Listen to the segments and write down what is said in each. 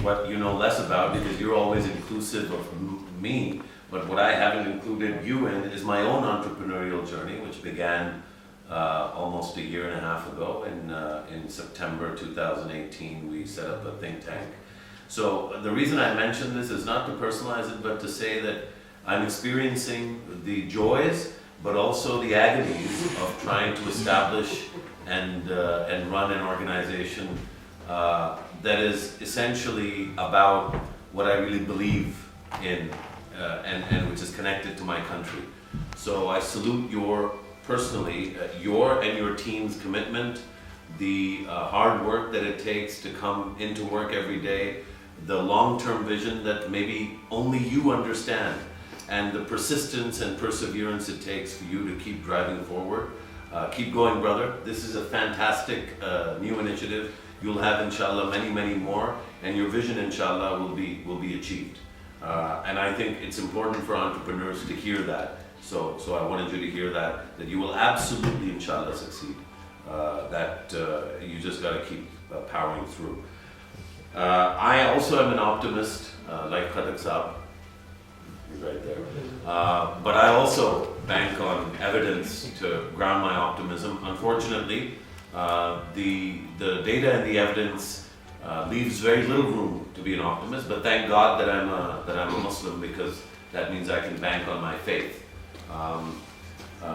what you know less about, because you're always inclusive of me, but what I haven't included you in is my own entrepreneurial journey, which began almost a year and a half ago. In September 2018, we set up a think tank. So the reason I mention this is not to personalize it, but to say that I'm experiencing the joys, but also the agonies of trying to establish and run an organization that is essentially about what I really believe in, and which is connected to my country. So I salute personally, your and your team's commitment, the hard work that it takes to come into work every day, the long-term vision that maybe only you understand, and the persistence and perseverance it takes for you to keep driving forward. Keep going, brother. This is a fantastic new initiative. You'll have, inshallah, many, many more, and your vision, inshallah, will be achieved. And I think it's important for entrepreneurs to hear that. So I wanted you to hear that you will absolutely, inshallah, succeed. That you just got to keep powering through. I also am an optimist, like Khatak Saab. He's right there. But I also bank on evidence to ground my optimism. Unfortunately, the data and the evidence leaves very little room to be an optimist. But thank God that I'm a Muslim, because that means I can bank on my faith.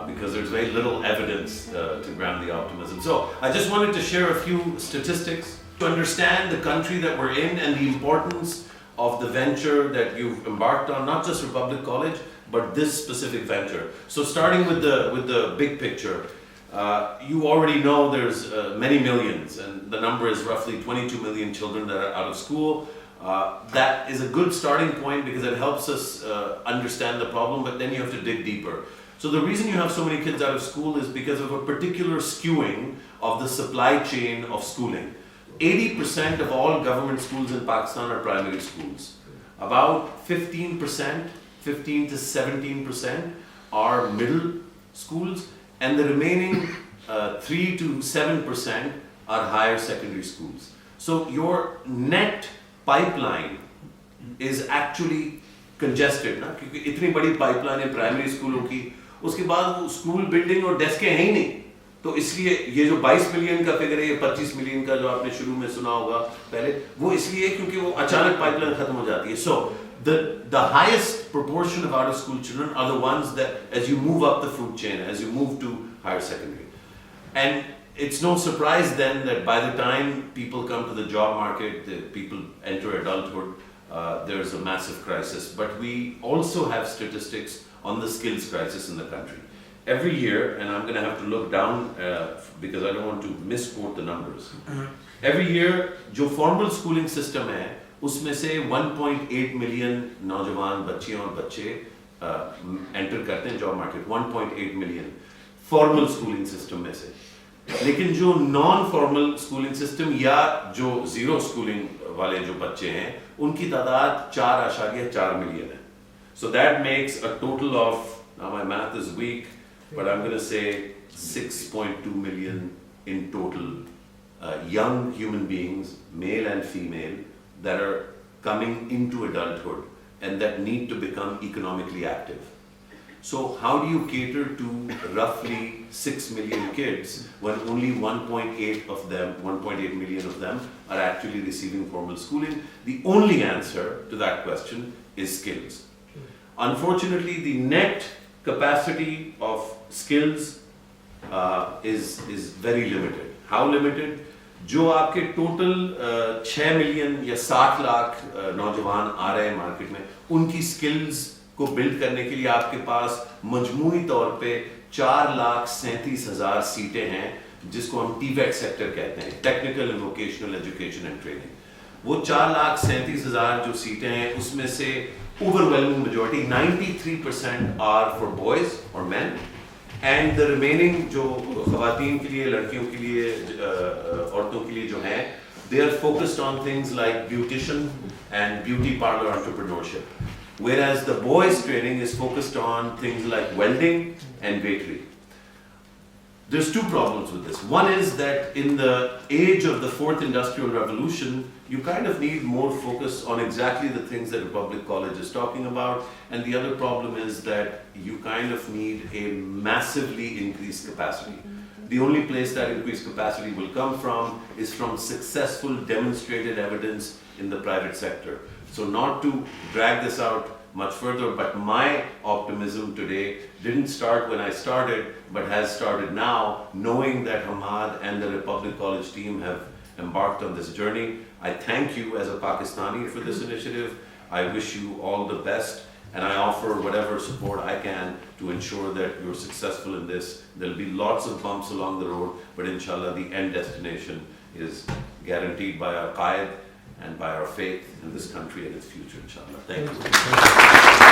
Because there's very little evidence to ground the optimism. So I just wanted to share a few statistics to understand the country that we're in and the importance of the venture that you've embarked on, not just Republic College, but this specific venture. So starting with the big picture, you already know there's many millions, and the number is roughly 22 million children that are out of school. That is a good starting point because it helps us understand the problem, but then you have to dig deeper. So the reason you have so many kids out of school is because of a particular skewing of the supply chain of schooling. 80% of all government schools in Pakistan are primary schools. About 15% to 17% are middle schools, and the remaining 3 to 7% are higher secondary schools. So your net pipeline is actually congested, ना? क्योंकि इतनी बड़ी pipeline है primary स्कूलों की, उसके बाद वो स्कूल बिल्डिंग और डेस्कें हैं ही नहीं. तो इसलिए ये जो 22 मिलियन का फिगर है, ये 25 मिलियन का जो आपने शुरू में सुना होगा पहले, वो इसलिए क्योंकि वो अचानक पाइपलाइन खत्म हो जाती है. So the highest proportion of out of school children are the ones that, as you move up the food chain, as you move to higher secondary, and it's no surprise then that by the time people come to the job market, the people enter adulthood, there's a massive crisis. But we also have statistics on the skills crisis in the country. Every year, and I'm going to have to look down because I don't want to misquote the numbers. Every year, जो formal schooling system है, उसमें से 1.8 million नौजवान बच्चियां और बच्चे enter करते हैं job market. 1.8 million formal schooling system में से. लेकिन जो non-formal schooling system या जो zero schooling वाले जो बच्चे हैं, उनकी तादाद 4.4 million है. So that makes a total of, now my math is weak, but I'm going to say 6.2 million in total young human beings, male and female, that are coming into adulthood and that need to become economically active. So how do you cater to roughly 6 million kids when only 1.8 million of them are actually receiving formal schooling? The only answer to that question is skills. Unfortunately, the net capacity of skills is very limited. How limited? जो आपके total 6 million या 60 लाख नौजवान आ रहे हैं market में, उनकी skills को build करने के लिए आपके पास मजमूई तौर पे 4,37,000 सीटें हैं, जिसको हम TVET सेक्टर कहते हैं, technical and vocational education and training. वो 4,37,000 जो सीटें हैं, उसमें से overwhelming majority, 93% are for boys or men, and the remaining जो ख़वातीन के लिए, लड़कियों के लिए, औरतों के लिए जो हैं, they are focused on things like beautician and beauty parlor entrepreneurship, whereas the boys training is focused on things like welding and bakery. There's two problems with this. One is that in the age of the fourth industrial revolution, you kind of need more focus on exactly the things that Republic College is talking about. And the other problem is that you kind of need a massively increased capacity. The only place that increased capacity will come from is from successful demonstrated evidence in the private sector. So not to drag this out much further, but my optimism today didn't start when I started, but has started now, knowing that Hamad and the Republic College team have embarked on this journey. I thank you as a Pakistani for this initiative. I wish you all the best, and I offer whatever support I can to ensure that you're successful in this. There'll be lots of bumps along the road, but inshallah the end destination is guaranteed by our qaid and by our faith in this country and its future, inshallah. Thank you.